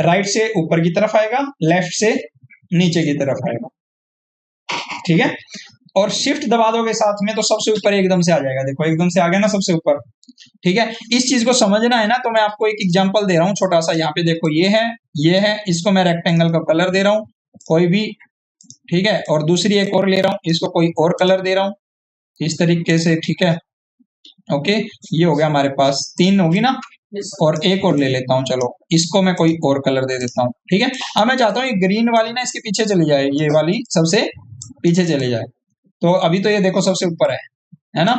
राइट से ऊपर की तरफ आएगा, लेफ्ट से नीचे की तरफ आएगा। ठीक है, और शिफ्ट दबा दोगे साथ में तो सबसे ऊपर एकदम से आ जाएगा। देखो एकदम से आ गया ना सबसे ऊपर। ठीक है, इस चीज को समझना है ना, तो मैं आपको एक एग्जांपल दे रहा हूँ छोटा सा। यहाँ पे देखो ये है, इसको मैं रेक्टेंगल का कलर दे रहा हूँ कोई भी। ठीक है, और दूसरी एक और ले रहा हूँ, इसको कोई और कलर दे रहा हूँ इस तरीके से। ठीक है, ओके, ये हो गया हमारे पास, 3 होगी ना, और एक और ले लेता हूँ, चलो इसको मैं कोई और कलर दे देता हूँ। ठीक है, अब मैं चाहता हूँ ये ग्रीन वाली ना इसके पीछे चली जाए, ये वाली सबसे पीछे चली जाए। तो अभी तो ये देखो सबसे ऊपर है ना।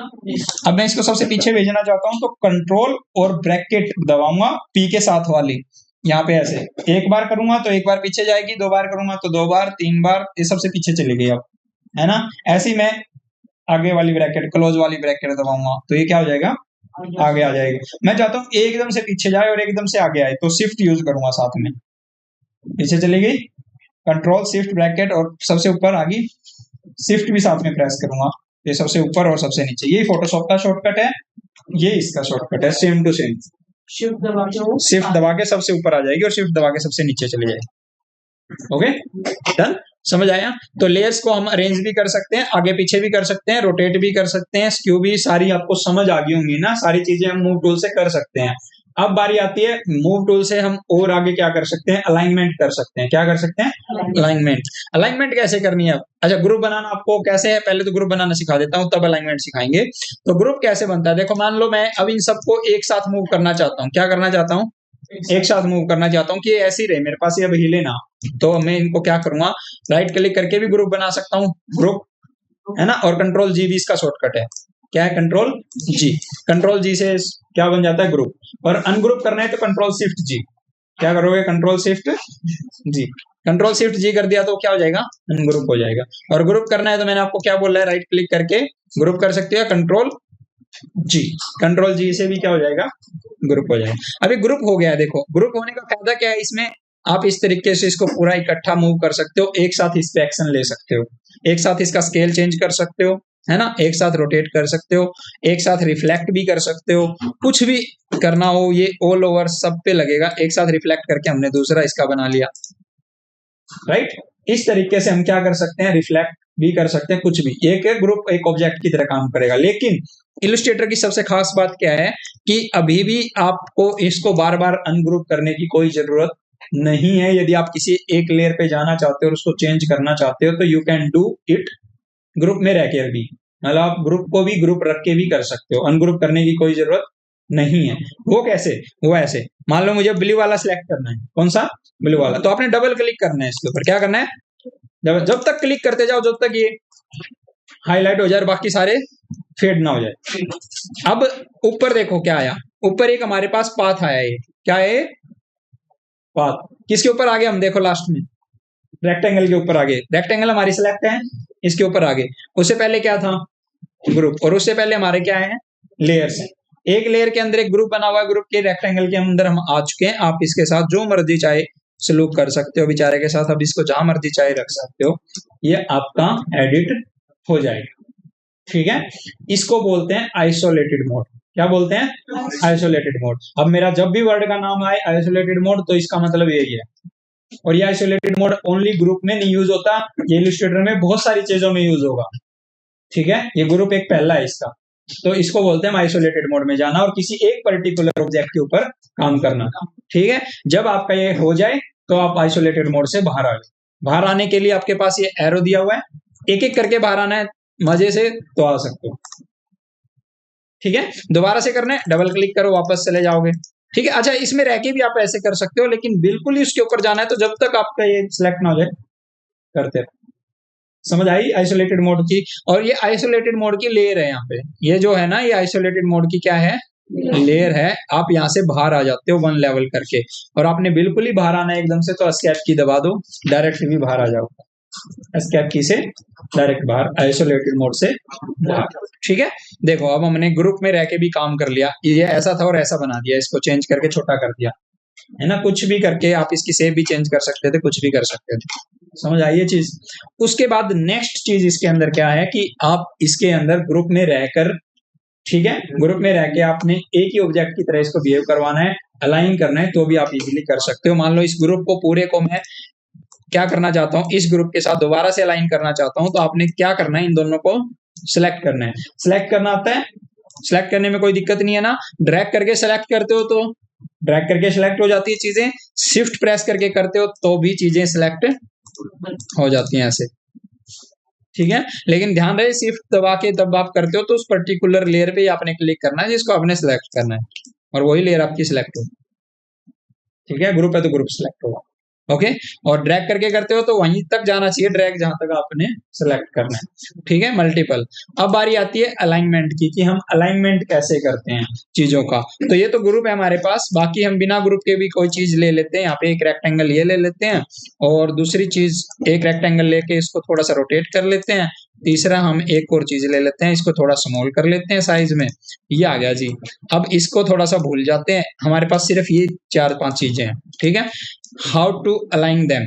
अब मैं इसको सबसे पीछे भेजना चाहता हूँ, तो कंट्रोल और ब्रैकेट दबाऊंगा, पी के साथ वाली, यहाँ पे ऐसे एक बार करूंगा तो एक बार पीछे जाएगी, 2 बार करूंगा तो 2 बार, 3 बार, ये सबसे पीछे चली गई अब, है ना। ऐसे ही मैं आगे वाली ब्रैकेट, क्लोज वाली ब्रैकेट दबाऊंगा तो ये क्या हो जाएगा, आगे आ जाएगी। मैं चाहता हूँ एकदम से पीछे जाए और एकदम से आगे आए, तो शिफ्ट यूज करूंगा साथ में, पीछे चली गई, कंट्रोल शिफ्ट ब्रैकेट, और सबसे ऊपर आ गई, शिफ्ट भी साथ में प्रेस करूंगा, ये सबसे ऊपर और सबसे नीचे। ये फोटोशॉप का शॉर्टकट है, ये इसका शॉर्टकट है, सेम टू सेम। शिफ्ट दबा के सबसे ऊपर आ जाएगी और शिफ्ट दबा के सबसे नीचे चली जाएगी। ओके, डन, समझ आया। तो लेयर्स को हम अरेंज भी कर सकते हैं, आगे पीछे भी कर सकते हैं, रोटेट भी कर सकते हैं, स्क्यू भी, सारी आपको समझ आ गई होंगी ना, सारी चीजें हम मूव टूल से कर सकते हैं। अब बारी आती है मूव टूल से हम और आगे क्या कर सकते हैं, अलाइनमेंट कर सकते हैं। क्या कर सकते हैं, अलाइनमेंट। अलाइनमेंट कैसे करनी है, अच्छा ग्रुप बनाना आपको कैसे है, पहले तो ग्रुप बनाना सिखा देता हूं, तब अलाइनमेंट सिखाएंगे। तो ग्रुप कैसे बनता है, देखो मान लो मैं अब इन सबको एक साथ मूव करना चाहता हूँ। क्या करना चाहता हूँ, एक साथ मूव करना चाहता हूँ कि ये ऐसे ही रहे मेरे पास, ये अब हिले ना। तो मैं इनको क्या करूंगा, राइट क्लिक करके भी ग्रुप बना सकता हूँ, ग्रुप, है ना, और कंट्रोल जी भी इसका शॉर्टकट है। क्या है, कंट्रोल जी। कंट्रोल जी से क्या बन जाता है, ग्रुप। और अनग्रुप करना है तो कंट्रोल शिफ्ट जी। क्या करोगे, कंट्रोल शिफ्ट जी। कंट्रोल शिफ्ट जी कर दिया तो क्या हो जाएगा, अनग्रुप हो जाएगा। और ग्रुप करना है तो मैंने आपको क्या बोला है, राइट क्लिक करके ग्रुप कर सकते हो, कंट्रोल जी। कंट्रोल जी से भी क्या हो जाएगा, ग्रुप हो जाएगा। अभी ग्रुप हो गया है, देखो ग्रुप होने का फायदा क्या है, इसमें आप इस तरीके से इसको पूरा इकट्ठा मूव कर सकते हो, एक साथ इस पे एक्शन ले सकते हो, एक साथ इसका स्केल चेंज कर सकते हो, है ना, एक साथ रोटेट कर सकते हो, एक साथ रिफ्लेक्ट भी कर सकते हो, कुछ भी करना हो ये ऑल ओवर सब पे लगेगा। एक साथ रिफ्लेक्ट करके हमने दूसरा इसका बना लिया, राइट। इस तरीके से हम क्या कर सकते हैं, रिफ्लेक्ट भी कर सकते हैं, कुछ भी। एक ग्रुप एक ऑब्जेक्ट की तरह काम करेगा। लेकिन इलस्ट्रेटर की सबसे खास बात क्या है कि अभी भी आपको इसको बार बार अनग्रुप करने की कोई जरूरत नहीं है। यदि आप किसी एक लेयर पे जाना चाहते हो और उसको चेंज करना चाहते हो तो you can do it group में रहकर भी, मतलब आप ग्रुप को भी ग्रुप रख के भी कर सकते हो, अनग्रुप करने की कोई जरूरत नहीं है। वो कैसे, वो ऐसे, मान लो मुझे ब्लू वाला सिलेक्ट करना है, कौन सा, ब्लू वाला, तो आपने डबल क्लिक करना है इसके ऊपर। क्या करना है, जब तक क्लिक करते जाओ जब तक ये हाईलाइट हो जाए और बाकी सारे फेड ना हो जाए। अब ऊपर देखो क्या आया, ऊपर एक हमारे पास पाथ आया, ये क्या है, पाथ। किसके ऊपर आ गया हम, देखो लास्ट में रेक्टेंगल के ऊपर आ गए। रेक्टेंगल हमारी सिलेक्ट है, इसके ऊपर आ गए। उससे पहले क्या था, ग्रुप, और उससे पहले हमारे क्या है, लेयर्स है। एक लेयर के अंदर एक ग्रुप बना हुआ है, ग्रुप के रेक्टेंगल के अंदर हम आ चुके हैं। आप इसके साथ जो मर्जी चाहे सलूक कर सकते हो बेचारे के साथ, अब इसको जहां मर्जी चाहे रख सकते हो, ये आपका एडिट हो जाएगा। ठीक है, इसको बोलते हैं आइसोलेटेड मोड। क्या बोलते हैं? Isolated mode. अब मेरा जब भी वर्ड का नाम आए आइसोलेटेड मोड तो इसका मतलब यही है। और ये आइसोलेटेड मोड ओनली ग्रुप में नहीं यूज होता, ये इलस्ट्रेटर में बहुत सारी चीजों में यूज होगा। ठीक है, ये ग्रुप एक पहला है इसका, तो इसको बोलते हैं आइसोलेटेड मोड में जाना और किसी एक पर्टिकुलर ऑब्जेक्ट के ऊपर काम करना। ठीक है, जब आपका ये हो जाए तो आप आइसोलेटेड मोड से बाहर आ जाए। बाहर आने के लिए आपके पास ये एरो दिया हुआ है, एक एक करके बाहर आना है मजे से तो आ सकते हो। ठीक है, दोबारा से करना है, डबल क्लिक करो वापस चले जाओगे। ठीक है, अच्छा इसमें रह के भी आप ऐसे कर सकते हो, लेकिन बिल्कुल ही उसके ऊपर जाना है तो जब तक आपका ये सिलेक्ट ना हो जाए करते रहो। समझ आई आइसोलेटेड मोड की? और ये आइसोलेटेड मोड की लेयर है यहाँ पे, ये जो है ना ये आइसोलेटेड मोड की क्या है? लेयर है। आप यहाँ से बाहर आ जाते हो 1 लेवल करके, और आपने बिल्कुल ही बाहर आना है एकदम से तो एस्केप की दबा दो, डायरेक्ट भी बाहर आ जाओ। एस्केप की से डायरेक्ट बाहर, आइसोलेटेड मोड से बाहर। ठीक है, देखो अब हमने ग्रुप में रह के भी काम कर लिया, ये ऐसा था और ऐसा बना दिया, इसको चेंज करके छोटा कर दिया, है ना? कुछ भी करके आप इसकी शेप भी चेंज कर सकते थे, कुछ भी कर सकते थे। समझ आई ये चीज? उसके बाद नेक्स्ट चीज इसके अंदर क्या है कि आप इसके अंदर ग्रुप में रहकर, ठीक है, ग्रुप में रह के आपने एक ही ऑब्जेक्ट की तरह इसको बिहेव करवाना है, अलाइन करना है, तो भी आप इजीली कर सकते हो। मान लो इस ग्रुप को पूरे को मैं क्या करना चाहता हूं, इस ग्रुप के साथ दोबारा से अलाइन करना चाहता हूं, तो आपने क्या करना है, इन दोनों को सिलेक्ट करना है। सिलेक्ट करना आता है? सिलेक्ट करने में कोई दिक्कत नहीं है ना? ड्रैग करके सिलेक्ट करते हो तो ड्रैग करके सिलेक्ट हो जाती है चीजें, शिफ्ट प्रेस करके करते हो तो भी चीजें सिलेक्ट हो जाती हैं ऐसे। ठीक है, लेकिन ध्यान रहे शिफ्ट दबा के तब आप करते हो तो उस पर्टिकुलर लेयर पे आपने क्लिक करना है जिसको आपने सिलेक्ट करना है, और वही लेयर आपकी सिलेक्ट हो। ठीक है, ग्रुप है तो ग्रुप सिलेक्ट होगा। ओके, और ड्रैग करके करते हो तो वहीं तक जाना चाहिए ड्रैग जहां तक आपने सिलेक्ट करना है। ठीक है, मल्टीपल। अब बारी आती है अलाइनमेंट की, कि हम अलाइनमेंट कैसे करते हैं चीजों का। तो ये तो ग्रुप है हमारे पास, बाकी हम बिना ग्रुप के भी कोई चीज ले लेते हैं। यहाँ पे एक रेक्टेंगल ये ले लेते हैं, और दूसरी चीज एक रेक्टेंगल लेके इसको थोड़ा सा रोटेट कर लेते हैं। तीसरा हम एक और चीज ले लेते हैं, इसको थोड़ा स्मॉल कर लेते हैं साइज में, ये आ गया जी। अब इसको थोड़ा सा भूल जाते हैं, हमारे पास सिर्फ ये 4-5 चीजें हैं। ठीक है, हाउ टू अलाइन देम,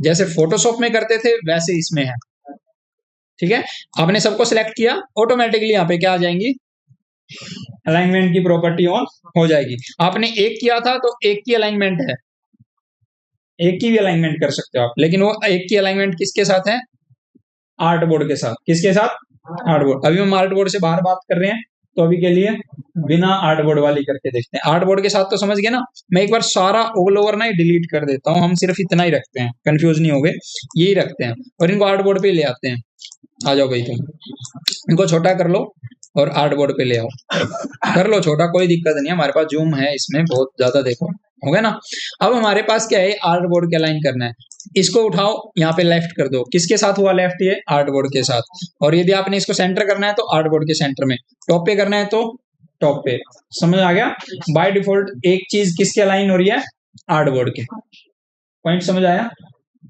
जैसे फोटोशॉप में करते थे वैसे इसमें है। ठीक है, आपने सबको सिलेक्ट किया, ऑटोमेटिकली यहाँ पे क्या आ जाएंगी, अलाइनमेंट की प्रॉपर्टी ऑन हो जाएगी। आपने एक किया था तो एक की अलाइनमेंट है, एक की भी अलाइनमेंट कर सकते हो आप, लेकिन वो एक की अलाइनमेंट किसके साथ है? आर्ट बोर्ड के साथ। किसके साथ? Art board. अभी हम आर्ट बोर्ड से बाहर बात कर रहे हैं, तो अभी के लिए बिना आर्ट बोर्ड वाली करके देखते हैं। आर्ट बोर्ड के साथ तो समझ गए ना? मैं एक बार सारा ऑल ओवर ना डिलीट कर देता हूँ, हम सिर्फ इतना ही रखते हैं, कंफ्यूज नहीं हो गए, यही रखते हैं और इनको आर्ट बोर्ड पे ले आते हैं। आ जाओ भाई तुम, इनको छोटा कर लो और आर्ट बोर्ड पे ले आओ। कर लो छोटा, कोई दिक्कत नहीं है, हमारे पास जूम है इसमें बहुत ज्यादा, देखो हो गया ना? अब हमारे पास क्या है, आर्ट बोर्ड के अलाइन करना है। इसको उठाओ, यहाँ पे लेफ्ट कर दो, किसके साथ हुआ लेफ्ट? ये आर्ट बोर्ड के साथ। और यदि आपने इसको सेंटर करना है तो आर्ट बोर्ड के सेंटर में, टॉप पे करना है तो टॉप पे। समझ आ गया? बाय डिफॉल्ट एक चीज किसके अलाइन हो रही है? आर्ट बोर्ड के। पॉइंट समझ आया?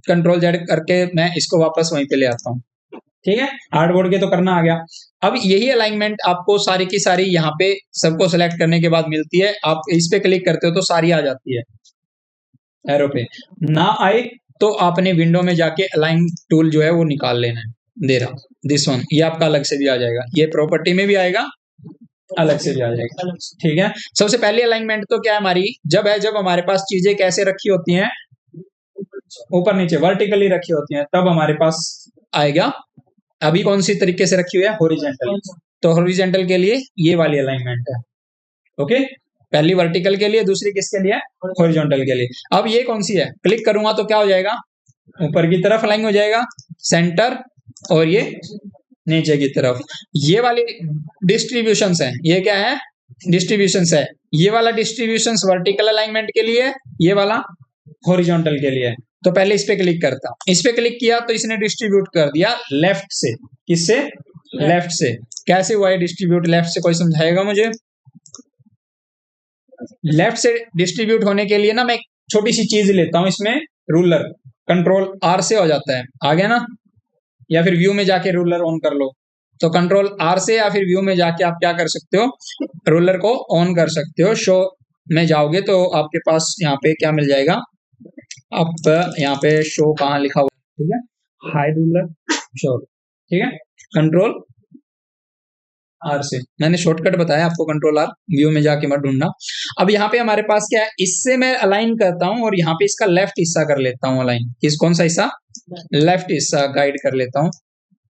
कंट्रोल जेड करके मैं इसको वापस वहीं पे ले आता हूँ। ठीक है, आर्ट बोर्ड के तो करना आ गया। अब यही अलाइनमेंट आपको सारी की सारी यहाँ पे सबको सिलेक्ट करने के बाद मिलती है। आप इस पे क्लिक करते हो तो सारी आ जाती है एरो पे। ना आए तो आपने विंडो में जाके अलाइन टूल जो है वो निकाल लेना है, दे रहा दिस वन, ये आपका अलग से भी आ जाएगा, ये प्रॉपर्टी में भी आएगा, अलग से भी आ जाएगा। ठीक है, सबसे पहले अलाइनमेंट तो क्या है हमारी, जब है जब हमारे पास चीजें कैसे रखी होती हैं, ऊपर नीचे वर्टिकली रखी होती हैं, तब हमारे पास आएगा। अभी कौन सी तरीके से रखी हुई है? हॉरिजॉन्टल। तो हॉरिजॉन्टल के लिए ये वाली अलाइनमेंट है। ओके, पहली वर्टिकल के लिए, दूसरी किसके लिए? हॉरिजॉन्टल के लिए। अब ये कौन सी है? क्लिक करूंगा तो क्या हो जाएगा? ऊपर की तरफ अलाइन हो जाएगा, सेंटर, और ये नीचे की तरफ। ये वाली डिस्ट्रीब्यूशंस है, ये क्या है? डिस्ट्रीब्यूशंस है। ये वाला डिस्ट्रीब्यूशंस वर्टिकल अलाइनमेंट के लिए, ये वाला हॉरिजॉन्टल के लिए। तो पहले इस पे क्लिक करता हूं, इस पे क्लिक किया तो इसने डिस्ट्रीब्यूट कर दिया लेफ्ट से। किससे? लेफ्ट से। कैसे हुआ है डिस्ट्रीब्यूट लेफ्ट से? कोई समझाएगा मुझे? लेफ्ट से डिस्ट्रीब्यूट होने के लिए ना मैं एक छोटी सी चीज लेता हूं इसमें, रूलर, कंट्रोल आर से हो जाता है, आ गया ना? या फिर व्यू में जाके रूलर ऑन कर लो, तो कंट्रोल आर से या फिर व्यू में जाके आप क्या कर सकते हो, रूलर को ऑन कर सकते हो। शो में जाओगे तो आपके पास यहाँ पे क्या मिल जाएगा, अब यहाँ पे शो कहाँ लिखा हुआ है, ठीक है, हाइड रूलर शो, ठीक है, कंट्रोल आर से, मैंने शॉर्टकट बताया आपको, कंट्रोल आर, व्यू में जाके मत ढूंढना। अब यहाँ पे हमारे पास क्या है, इससे मैं अलाइन करता हूँ और यहाँ पे इसका लेफ्ट हिस्सा कर लेता हूँ अलाइन। किस कौन सा हिस्सा? लेफ्ट हिस्सा गाइड कर लेता हूँ।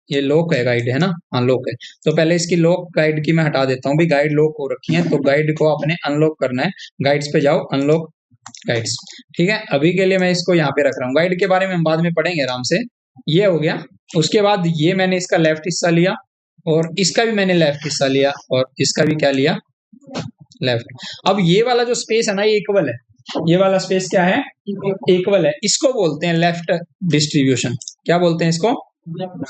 ये लॉक है, गाइड है ना, हाँ लॉक है। तो पहले इसकी लॉक गाइड की मैं हटा देता हूँ, भाई गाइड लॉक हो रखी है, तो गाइड को आपने अनलॉक करना है। गाइड्स पे जाओ, अनलॉक गाइड्स, ठीक है। अभी के लिए मैं इसको यहाँ पे रख रहा हूँ, गाइड के बारे में हम बाद में पढ़ेंगे आराम से। ये हो गया। उसके बाद ये मैंने इसका लेफ्ट हिस्सा लिया और इसका भी मैंने लेफ्ट हिस्सा लिया और इसका भी क्या लिया, लेफ्ट। अब ये वाला जो स्पेस है ना, ये इक्वल है, ये वाला स्पेस क्या है, इक्वल है। इसको बोलते हैं लेफ्ट डिस्ट्रीब्यूशन। क्या बोलते हैं इसको?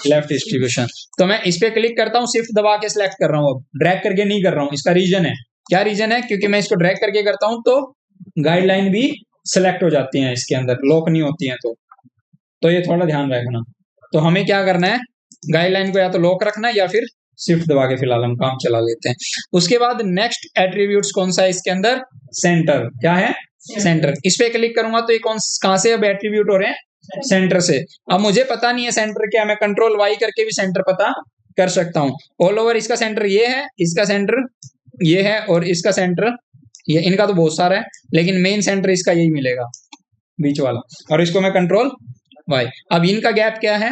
Left distribution. तो मैं इस पे क्लिक करता हूँ, शिफ्ट दबा के सिलेक्ट कर रहा हूँ, अब ड्रैग करके नहीं कर रहा हूँ। इसका रीजन है, क्या रीजन है? क्योंकि मैं इसको ड्रैग करके करता हूँ तो गाइडलाइन भी सिलेक्ट हो जाती हैं, इसके अंदर लॉक नहीं होती हैं। तो ये थोड़ा ध्यान रखना। तो हमें क्या करना है, गाइडलाइन को या तो लॉक रखना है या फिर शिफ्ट दबा के फिलहाल हम काम चला लेते हैं। उसके बाद नेक्स्ट एट्रीब्यूट्स कौन सा है इसके अंदर? सेंटर। क्या है? सेंटर। इस पे क्लिक करूंगा तो ये कहां से अब एट्रीब्यूट हो रहे हैं? सेंटर से। अब मुझे पता नहीं है सेंटर क्या, मैं कंट्रोल वाई करके भी सेंटर पता कर सकता हूँ। ऑल ओवर इसका सेंटर ये है, इसका सेंटर ये है और इसका सेंटर ये। इनका तो बहुत सारा है लेकिन मेन सेंटर इसका यही मिलेगा, बीच वाला। और इसको मैं कंट्रोल वाई। अब इनका गैप क्या है?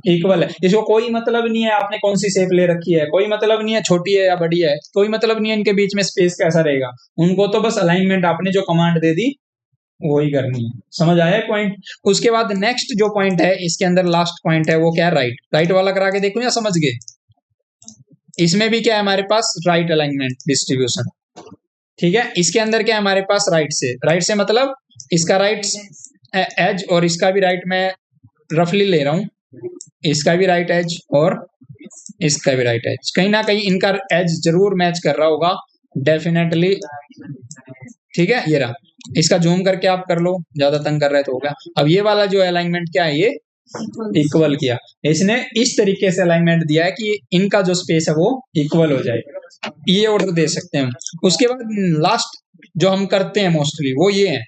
इक्वल है। इसको कोई मतलब नहीं है आपने कौन सी शेप ले रखी है, कोई मतलब नहीं है छोटी है या बड़ी है, कोई मतलब नहीं है इनके बीच में स्पेस कैसा रहेगा। उनको तो बस अलाइनमेंट आपने जो कमांड दे दी वही करनी है। समझ आया पॉइंट? उसके बाद नेक्स्ट जो पॉइंट है इसके अंदर, लास्ट पॉइंट है, वो क्या है? राइट। राइट वाला करा के देखो या समझ गए? इसमें भी क्या है हमारे पास? राइट अलाइनमेंट डिस्ट्रीब्यूशन, ठीक है। इसके अंदर क्या है हमारे पास? राइट से। राइट से मतलब इसका राइट एज और इसका भी राइट, मैं रफली ले रहा हूं, इसका भी राइट एज और इसका भी राइट एज। कहीं ना कहीं इनका एज जरूर मैच कर रहा होगा, डेफिनेटली, ठीक है। ये रहा। इसका जूम करके आप कर लो, ज्यादा तंग कर रहे तो होगा। अब ये वाला जो अलाइनमेंट क्या है, ये इक्वल किया इसने। इस तरीके से अलाइनमेंट दिया है कि इनका जो स्पेस है वो इक्वल हो जाए। ये ऑर्डर दे सकते हैं हम। उसके बाद लास्ट जो हम करते हैं मोस्टली वो ये है,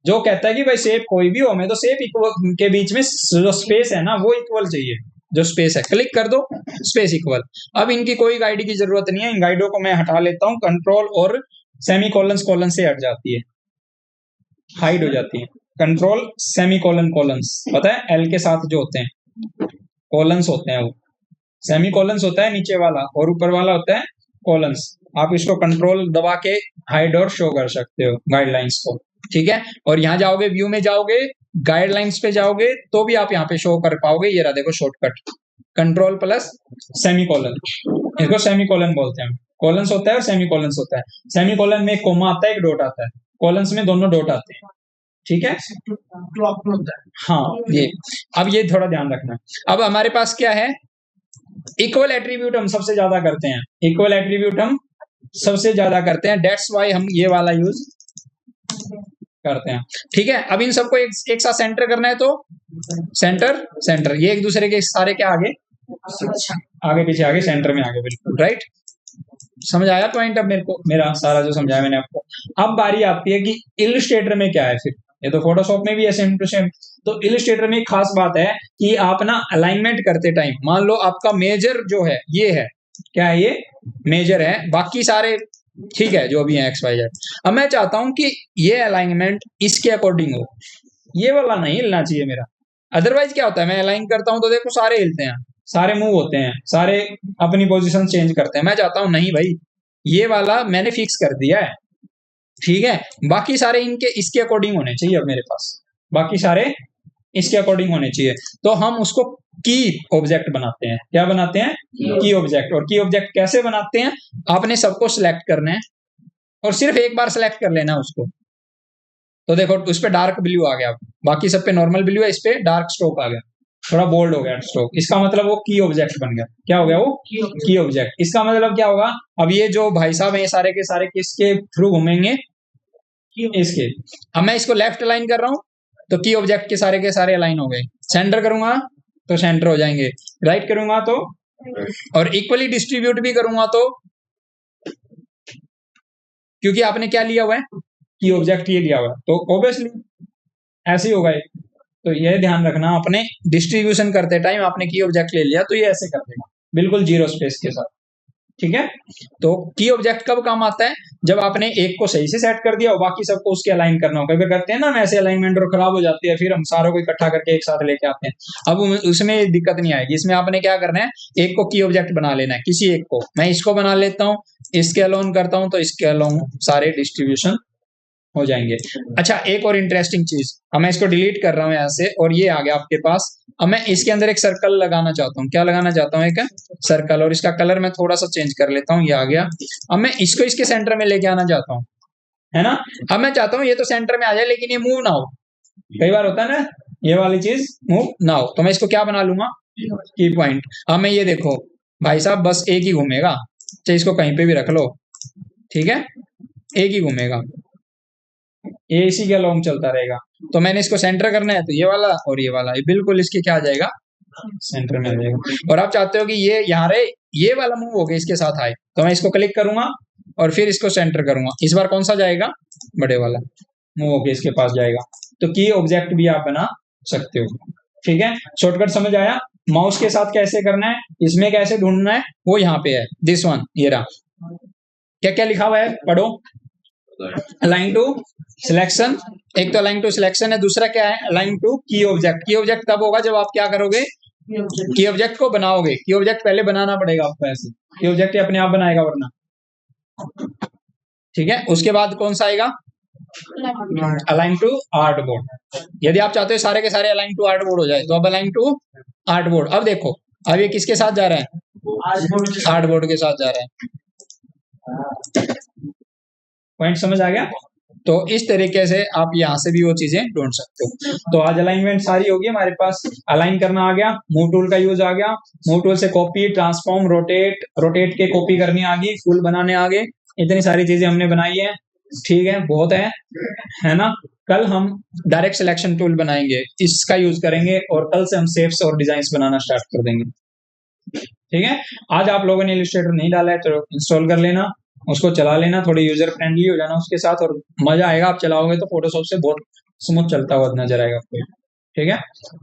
जो कहता है कि भाई शेप कोई भी हो, मैं तो शेप इक्वल के बीच में जो स्पेस है ना वो इक्वल चाहिए। जो स्पेस है क्लिक कर दो, स्पेस इक्वल। अब इनकी कोई गाइड की जरूरत नहीं है, इन गाइडों को मैं हटा लेता हूँ। कंट्रोल और सेमी कॉलन से हट जाती है, हाइड हो जाती है। कंट्रोल सेमी कॉलन्स, पता है एल के साथ जो होते हैं कॉलन्स होते हैं, वो सेमी कॉलन्स होता है नीचे वाला और ऊपर वाला होता है कॉलन्स। आप इसको कंट्रोल दबा के हाइड और शो कर सकते हो गाइडलाइंस को, ठीक है। और यहाँ जाओगे, व्यू में जाओगे, गाइडलाइंस पे जाओगे तो भी आप यहाँ पे शो कर पाओगे। ये रहा देखो shortcut, control plus semi colon, इसको सेमी कॉलन बोलते हैं। कॉलन्स होता है और सेमी कॉलन्स होता है। सेमी कॉलन में एक कोमा आता है, एक डॉट आता है, कॉलन्स में दोनों डॉट आते हैं, ठीक है। हाँ ये, अब ये थोड़ा ध्यान रखना। अब हमारे पास क्या है, इक्वल एट्रीब्यूट हम सबसे ज्यादा करते हैं, इक्वल एट्रीब्यूट हम सबसे ज्यादा करते हैं, दैट्स वाई हम ये वाला यूज करते हैं, ठीक है। अब इन सबको एक साथ सेंटर करना है तो सेंटर सेंटर, ये एक दूसरे के सारे के आगे आगे पीछे आगे सेंटर में आगे, बिल्कुल राइट। समझ आया पॉइंट? अब मेरे को मेरा सारा जो समझाया मैंने आपको। अब बारी आती है कि इलस्ट्रेटर में क्या है। फिर ये तो फोटोशॉप में भी है सेम टू सेम। तो इलस्ट्रेटर में एक खास बात है कि आप ना अलाइनमेंट करते टाइम, मान लो आपका मेजर जो है ये है, क्या है ये? मेजर है, बाकी सारे ठीक है जो भी है एक्स वाई जेड। अब मैं चाहता हूं कि ये अलाइनमेंट इसके अकॉर्डिंग हो, ये वाला नहीं हिलना चाहिए मेरा। अदरवाइज क्या होता है, मैं अलाइन करता हूं तो देखो सारे हिलते हैं, सारे मूव होते हैं, सारे अपनी पोजीशन चेंज करते हैं। मैं चाहता हूं नहीं भाई, ये वाला मैंने फिक्स कर दिया है, ठीक है। बाकी सारे इनके इसके अकॉर्डिंग होने चाहिए। अब मेरे पास बाकी सारे इसके अकॉर्डिंग होने चाहिए। तो हम उसको की ऑब्जेक्ट बनाते हैं। क्या बनाते हैं? की ऑब्जेक्ट। और की ऑब्जेक्ट कैसे बनाते हैं? आपने सबको सिलेक्ट करना है और सिर्फ एक बार सिलेक्ट कर लेना उसको। तो देखो उस पे डार्क ब्लू आ गया, बाकी सब पे नॉर्मल ब्लू है, इस पे डार्क स्ट्रोक आ गया, थोड़ा बोल्ड हो गया स्ट्रोक। इसका मतलब वो की ऑब्जेक्ट बन गया। क्या हो गया वो? की ऑब्जेक्ट। इसका मतलब क्या होगा, अब ये जो भाई साहब है सारे के सारे किसके थ्रू घूमेंगे? इसके। अब मैं इसको लेफ्ट अलाइन कर रहा हूं तो की ऑब्जेक्ट के सारे अलाइन हो गए। सेंटर करूंगा तो सेंटर हो जाएंगे, राइट करूंगा तो, और इक्वली डिस्ट्रीब्यूट भी करूंगा तो, क्योंकि आपने क्या लिया हुआ है? की ऑब्जेक्ट ये लिया हुआ है, तो ऑब्वियसली ऐसे ही होगा। तो ये ध्यान रखना, अपने डिस्ट्रीब्यूशन करते टाइम आपने की ऑब्जेक्ट ले लिया तो ये ऐसे कर देगा। बिल्कुल जीरो स्पेस के साथ। ठीक है, तो की ऑब्जेक्ट कब काम आता है? जब आपने एक को सही से सेट कर दिया और बाकी सबको उसके अलाइन करना हो। कभी करते हैं ना ऐसे अलाइनमेंट और खराब हो जाती है, फिर हम सारों को इकट्ठा करके एक साथ लेके आते हैं। अब उसमें दिक्कत नहीं आएगी। इसमें आपने क्या करना है, एक को की ऑब्जेक्ट बना लेना है, किसी एक को। मैं इसको बना लेता हूँ, इसके अलोन करता हूँ, तो इसके अलोन सारे डिस्ट्रीब्यूशन हो जाएंगे। अच्छा, एक और इंटरेस्टिंग चीज, अब मैं इसको डिलीट कर रहा हूं यहां से और ये आ गया आपके पास। अब मैं इसके अंदर एक सर्कल लगाना चाहता हूँ। क्या लगाना चाहता हूँ? एक सर्कल, और इसका कलर मैं थोड़ा सा चेंज कर लेता हूँ। ये आ गया। अब मैं इसको इसके सेंटर में लेके आना चाहता हूँ, है ना। अब मैं चाहता हूँ ये तो सेंटर में आ जाए, लेकिन ये मूव ना हो। कई बार होता है ना ये वाली चीज मूव ना हो, तो मैं इसको क्या बना लूंगा? की पॉइंट। अब मैं ये देखो भाई साहब, बस एक ही घूमेगा, चाहे इसको कहीं पे भी रख लो, ठीक है, एक ही घूमेगा, ये इसी के अलोंग चलता रहेगा। तो मैंने इसको सेंटर करना है, तो ये वाला और ये वाला ये बिल्कुल इसके क्या आ जाएगा? सेंटर में आ जाएगा। और आप चाहते हो कि ये यहाँ रहे, ये वाला मूव हो गया इसके साथ आए, तो मैं इसको क्लिक करूंगा और फिर इसको सेंटर करूंगा। इस बार कौन सा जाएगा? बड़े वाला मूव होके इसके पास जाएगा। तो की ऑब्जेक्ट भी आप बना सकते हो। ठीक है, शॉर्टकट समझ आया? माउस के साथ कैसे करना है, इसमें कैसे ढूंढना है, वो यहाँ पे है, दिस वन, ये रहा। क्या क्या लिखा हुआ है, पढ़ो। अलाइन टू सिलेक्शन, एक तो अलाइन टू सिलेक्शन है, दूसरा क्या है? अलाइन टू की ऑब्जेक्ट। की ऑब्जेक्ट तब होगा जब आप क्या करोगे? की ऑब्जेक्ट को बनाओगे। की ऑब्जेक्ट पहले बनाना पड़ेगा आपको ऐसे, की ऑब्जेक्ट अपने आप बनाएगा वरना। ठीक है, उसके बाद कौन सा आएगा? Align to art board. यदि आप चाहते हो सारे के सारे अलाइन टू आर्ट बोर्ड हो जाए, तो अब अलाइन टू आर्ट बोर्ड। अब देखो, अब ये किसके साथ जा रहा है? आर्ट बोर्ड के साथ जा रहा है। पॉइंट समझ आ गया? तो इस तरीके से आप यहाँ से भी वो चीजें ढूंढ सकते हो। तो आज अलाइनमेंट सारी होगी हमारे पास। अलाइन करना आ गया, मूव टूल का यूज आ गया, मूव टूल से कॉपी, ट्रांसफॉर्म, रोटेट, रोटेट के कॉपी करनी आ गई, फुल बनाने आ गए। इतनी सारी चीजें हमने बनाई है। ठीक है, बहुत है ना। कल हम डायरेक्ट सिलेक्शन टूल बनाएंगे, इसका यूज करेंगे, और कल से हम शेप्स और डिजाइन बनाना स्टार्ट कर देंगे। ठीक है, आज आप लोगों ने इलस्ट्रेटर नहीं डाला है तो इंस्टॉल कर लेना, उसको चला लेना, थोड़ी यूजर फ्रेंडली हो जाना उसके साथ, और मजा आएगा। आप चलाओगे तो फोटोशॉप से बहुत स्मूथ चलता हुआ नजर आएगा आपको। ठीक है,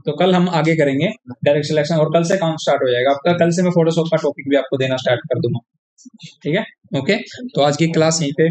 तो कल हम आगे करेंगे डायरेक्ट सिलेक्शन, और कल से काम स्टार्ट हो जाएगा आपका। कल से मैं फोटोशॉप का टॉपिक भी आपको देना स्टार्ट कर दूंगा। ठीक है, ओके। तो आज की क्लास यहीं पे